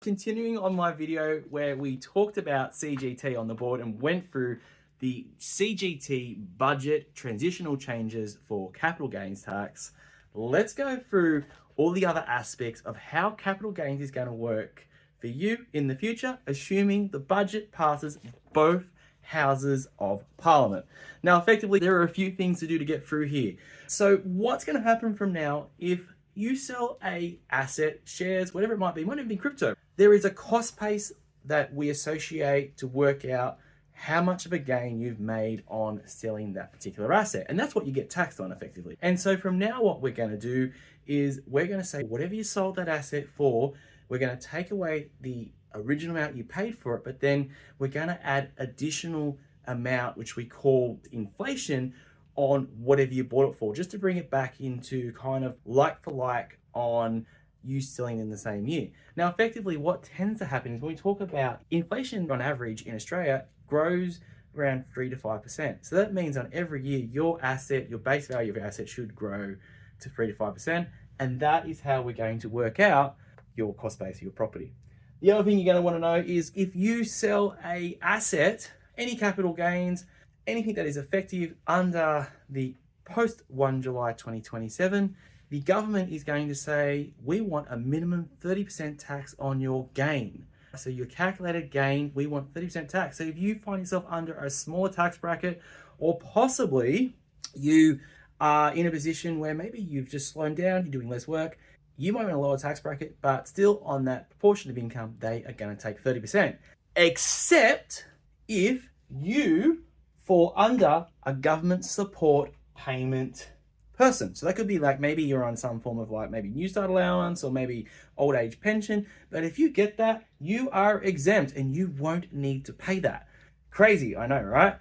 Continuing on my video where we talked about CGT on the board and went through the CGT budget transitional changes for capital gains tax, let's go through all the other aspects of how capital gains is going to work for you in the future, assuming the budget passes both houses of parliament. Now, effectively, there are a few things to do to get through here. So what's going to happen from now if you sell a asset, shares, whatever it might be even be crypto? There is a cost base that we associate to work out how much of a gain you've made on selling that particular asset. And that's what you get taxed on effectively. And so from now, what we're going to do is we're going to say whatever you sold that asset for, we're going to take away the original amount you paid for it, but then we're going to add additional amount, which we call inflation, on whatever you bought it for, just to bring it back into kind of like for like on you selling in the same year. Now, effectively, what tends to happen is when we talk about inflation on average in Australia grows around 3 to 5%. So that means on every year, your asset, your base value of your asset should grow to 3 to 5%. And that is how we're going to work out your cost base of your property. The other thing you're going to want to know is if you sell a asset, any capital gains, anything that is effective under the post 1 July 2027, the government is going to say, we want a minimum 30% tax on your gain. So your calculated gain, we want 30% tax. So if you find yourself under a smaller tax bracket, or possibly you are in a position where maybe you've just slowed down, you're doing less work, you might be in a lower tax bracket, but still on that proportion of income, they are going to take 30%. Except if you fall under a government support payment person. So that could be like maybe you're on some form of like maybe New Start allowance or maybe old age pension. But if you get that, you are exempt and you won't need to pay that. Crazy, I know, right?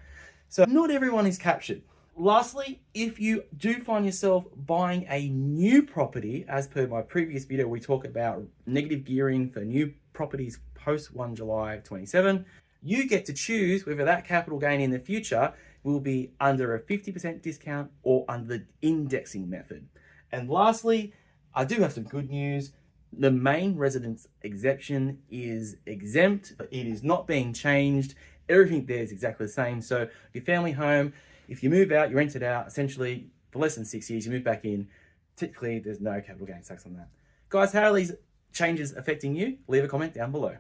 So not everyone is captured. Lastly, if you do find yourself buying a new property, as per my previous video, we talk about negative gearing for new properties post 1 July 27, you get to choose whether that capital gain in the future will be under a 50% discount or under the indexing method. And lastly, I do have some good news. The main residence exemption is exempt, but it is not being changed. Everything there is exactly the same. So your family home, if you move out, you rent it out, essentially for less than 6 years, you move back in, typically there's no capital gains tax on that. Guys, how are these changes affecting you? Leave a comment down below.